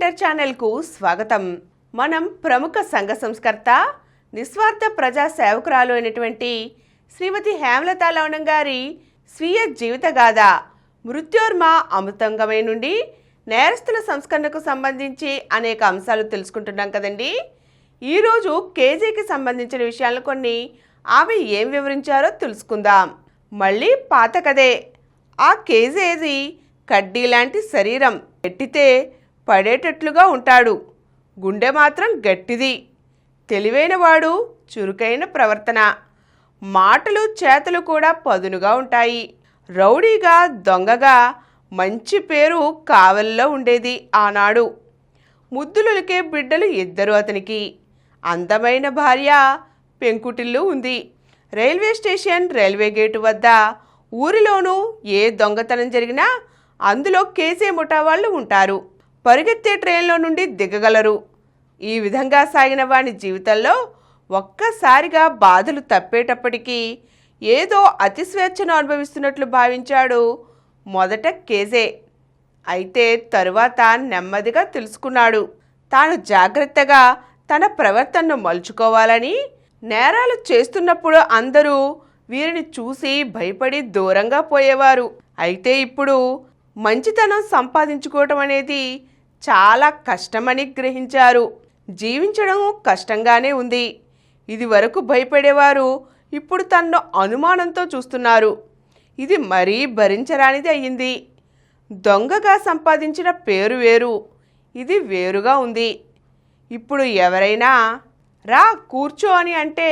Care ఛానల్కు స్వాగతం. మనం ప్రముఖ సంఘ సంస్కర్త నిస్వార్థ ప్రజా సేవకురాలు అయినటువంటి శ్రీమతి హేమలత లవణం గారి స్వీయ జీవిత గాథ మృత్యోర్మ అమృతంగమై నుండి నేరస్తుల సంస్కరణకు సంబంధించి అనేక అంశాలు తెలుసుకుంటున్నాం కదండి. ఈరోజు కేజీకి సంబంధించిన విషయాలను కొన్ని ఆమె ఏం వివరించారో తెలుసుకుందాం. మళ్ళీ పాత కదే. ఆ కేజీ కడ్డీ లాంటి శరీరం, ఎట్టితే పడేటట్లుగా ఉంటాడు. గుండె మాత్రం గట్టిది. తెలివైనవాడు, చురుకైన ప్రవర్తన, మాటలు చేతలు కూడా పదునుగా ఉంటాయి. రౌడీగా, దొంగగా మంచి పేరు కావలిలో ఉండేది ఆనాడు. ముద్దులకే బిడ్డలు ఇద్దరు అతనికి. అందమైన భార్య, పెంకుటిల్లు ఉంది. రైల్వే స్టేషన్, రైల్వే గేటు వద్ద ఊరిలోనూ ఏ దొంగతనం జరిగినా అందులో కేసే ముఠా వాళ్ళు ఉంటారు. పరిగెత్తే ట్రైన్లో నుండి దిగగలరు. ఈ విధంగా సాగిన వాని జీవితంలో ఒక్కసారిగా బాధలు తప్పేటప్పటికీ ఏదో అతి స్వేచ్ఛను అనుభవిస్తున్నట్లు భావించాడు మొదట కేజే. అయితే తరువాత నెమ్మదిగా తెలుసుకున్నాడు తాను జాగ్రత్తగా తన ప్రవర్తనను మలుచుకోవాలని. నేరాలు చేస్తున్నప్పుడు అందరూ వీరిని చూసి భయపడి దూరంగా పోయేవారు. అయితే ఇప్పుడు మంచితనం సంపాదించుకోవటం అనేది చాలా కష్టమని గ్రహించారు. జీవించడం కష్టంగానే ఉంది. ఇది వరకు భయపడేవారు ఇప్పుడు తనను అనుమానంతో చూస్తున్నారు. ఇది మరీ భరించరానిది అయ్యింది. దొంగగా సంపాదించిన పేరు వేరు, ఇది వేరుగా ఉంది. ఇప్పుడు ఎవరైనా రా కూర్చో అని అంటే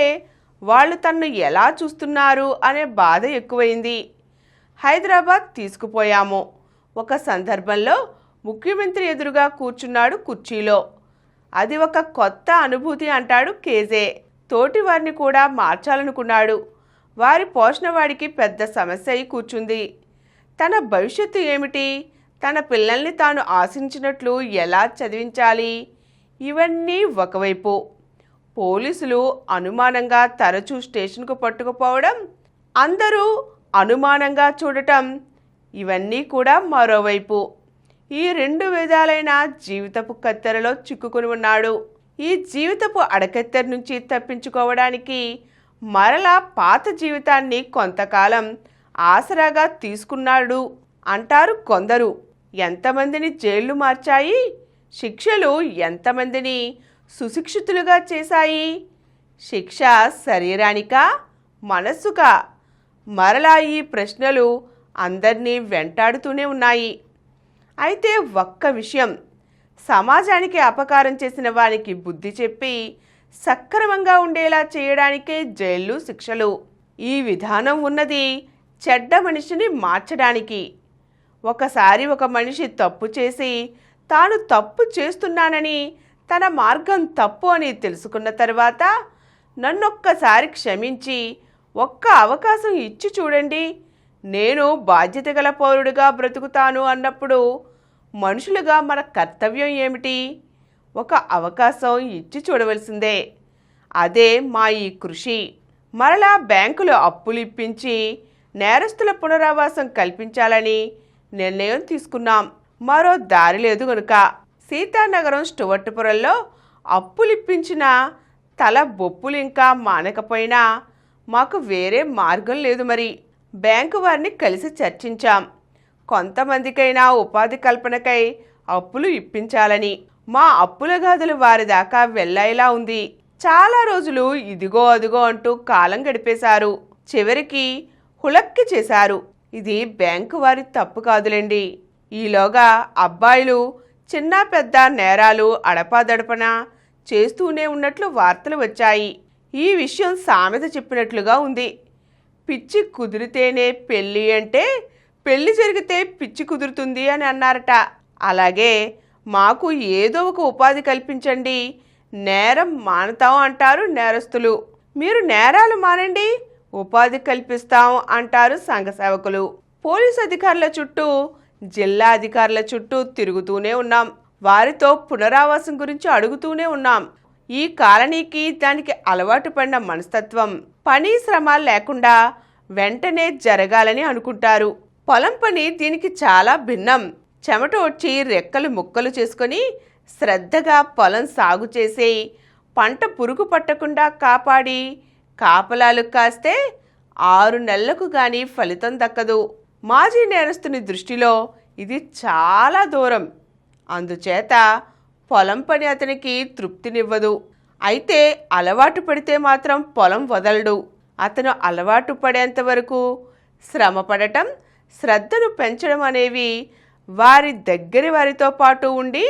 వాళ్ళు తన్ను ఎలా చూస్తున్నారు అనే బాధ ఎక్కువైంది. హైదరాబాద్ తీసుకుపోయాము. ఒక సందర్భంలో ముఖ్యమంత్రి ఎదురుగా కూర్చున్నాడు కుర్చీలో. అది ఒక కొత్త అనుభూతి అంటాడు కేజే. తోటి వారిని కూడా మార్చాలనుకున్నాడు. వారి పోషణ వాడికి పెద్ద సమస్య అయి కూర్చుంది. తన భవిష్యత్తు ఏమిటి, తన పిల్లల్ని తాను ఆశించినట్లు ఎలా చదివించాలి, ఇవన్నీ ఒకవైపు. పోలీసులు అనుమానంగా తరచూ స్టేషన్కు పట్టుకుపోవడం, అందరూ అనుమానంగా చూడటం, ఇవన్నీ కూడా మరోవైపు. ఈ రెండు విధాలైన జీవితపు కత్తెరలో చిక్కుకుని ఉన్నాడు. ఈ జీవితపు అడకత్తెర నుంచి తప్పించుకోవడానికి మరలా పాత జీవితాన్ని కొంతకాలం ఆసరాగా తీసుకున్నాడు అంటారు కొందరు. ఎంతమందిని జైళ్లు మార్చాయి, శిక్షలు ఎంతమందిని సుశిక్షితులుగా చేశాయి. శిక్ష శరీరానికా, మనస్సుకా? మరలా ఈ ప్రశ్నలు అందరినీ వెంటాడుతూనే ఉన్నాయి. అయితే ఒక్క విషయం, సమాజానికి అపకారం చేసిన వారికి బుద్ధి చెప్పి సక్రమంగా ఉండేలా చేయడానికే జైళ్ళు, శిక్షలు. ఈ విధానం ఉన్నది చెడ్డ మనిషిని మార్చడానికి. ఒకసారి ఒక మనిషి తప్పు చేసి తాను తప్పు చేస్తున్నానని, తన మార్గం తప్పు అని తెలుసుకున్న తర్వాత నన్నొక్కసారి క్షమించి ఒక్క అవకాశం ఇచ్చి చూడండి, నేను బాధ్యత గల పౌరుడిగా బ్రతుకుతాను అన్నప్పుడు మనుషులుగా మన కర్తవ్యం ఏమిటి? ఒక అవకాశం ఇచ్చి చూడవలసిందే. అదే మా ఈ కృషి. మరలా బ్యాంకులో అప్పులు ఇప్పించి నేరస్తుల పునరావాసం కల్పించాలని నిర్ణయం తీసుకున్నాం. మరో దారి లేదు గనుక సీతానగరం స్టువర్ట్పురంలో అప్పులిప్పించిన తల బొప్పులు ఇంకా మానకపోయినా మాకు వేరే మార్గం లేదు. మరి బ్యాంకు వారిని కలిసి చర్చించాం. కొంతమందికైనా ఉపాధి కల్పనకై అప్పులు ఇప్పించాలని. మా అప్పుల గాథలు వారి దాకా వెళ్ళేలా ఉంది. చాలా రోజులు ఇదిగో అదిగో అంటూ కాలం గడిపేశారు. చివరికి హుళక్కి చేశారు. ఇది బ్యాంకు వారి తప్పు కాదులేండి. ఈలోగా అబ్బాయిలు చిన్న పెద్ద నేరాలు అడపాదడపన చేస్తూనే ఉన్నట్లు వార్తలు వచ్చాయి. ఈ విషయం సామెత చెప్పినట్లుగా ఉంది. పిచ్చి కుదిరితేనే పెళ్ళి అంటే పెళ్లి జరిగితే పిచ్చి కుదురుతుంది అని అన్నారట. అలాగే మాకు ఏదో ఒక ఉపాధి కల్పించండి, నేరం మానుతాం అంటారు నేరస్తులు. మీరు నేరాలు మానండి, ఉపాధి కల్పిస్తాం అంటారు సంఘ సేవకులు. పోలీసు అధికారుల చుట్టూ, జిల్లా అధికారుల చుట్టూ తిరుగుతూనే ఉన్నాం. వారితో పునరావాసం గురించి అడుగుతూనే ఉన్నాం. ఈ కాలనీకి దానికి అలవాటు పడిన మనస్తత్వం, పని శ్రమ లేకుండా వెంటనే జరగాలని అనుకుంటారు. పొలం పని దీనికి చాలా భిన్నం. చెమట వచ్చి రెక్కలు ముక్కలు చేసుకొని శ్రద్ధగా పొలం సాగు చేసి పంట పురుగు పట్టకుండా కాపాడి కాపలాలు కాస్తే 6 నెలలకు గాని ఫలితం దక్కదు. మాజీ నేరస్తుని దృష్టిలో ఇది చాలా దూరం. అందుచేత పొలం పని అతనికి తృప్తినివ్వదు. అయితే అలవాటు పడితే మాత్రం పొలం వదలడు. అతను అలవాటు పడేంత వరకు శ్రమ పడటం, శ్రద్ధను పెంచడం అనేవి వారి దగ్గరి వారితో పాటు ఉండి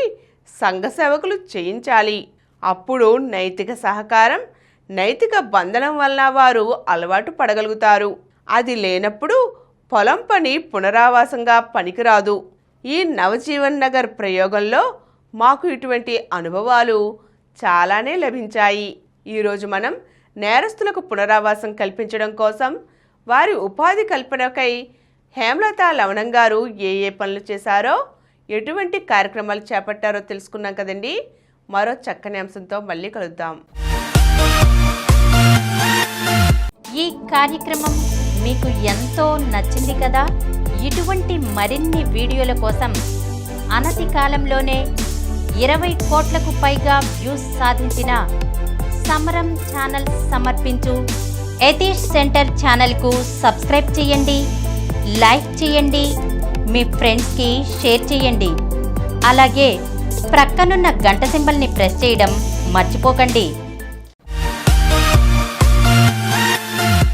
సంఘ సేవకులు చేయించాలి. అప్పుడు నైతిక సహకారం, నైతిక బంధనం వలన వారు అలవాటు పడగలుగుతారు. అది లేనప్పుడు పొలం పని పునరావాసంగా పనికిరాదు. ఈ నవజీవన్ నగర్ ప్రయోగంలో మాకు ఇటువంటి అనుభవాలు చాలానే లభించాయి. ఈరోజు మనం నేరస్తులకు పునరావాసం కల్పించడం కోసం వారి ఉపాధి కల్పనకై హేమలత లవణం గారు ఏ పనులు చేశారో, ఎటువంటి కార్యక్రమాలు చేపట్టారో తెలుసుకున్నాం కదండి. మరో చక్కని అంశంతో మళ్ళీ కలుద్దాం. ఈ కార్యక్రమం మీకు ఎంతో నచ్చింది కదా. ఇటువంటి మరిన్ని వీడియోల కోసం అనతి కాలంలోనే 20 కోట్లకు పైగా వ్యూస్ సాధించిన సమరం ఛానల్ సమర్పించు యతీష్ సెంటర్ ఛానల్కు సబ్స్క్రైబ్ చేయండి, లైక్ చేయండి, మీ ఫ్రెండ్స్కి షేర్ చేయండి. అలాగే ప్రక్కనున్న గంట సింబల్ని ప్రెస్ చేయడం మర్చిపోకండి.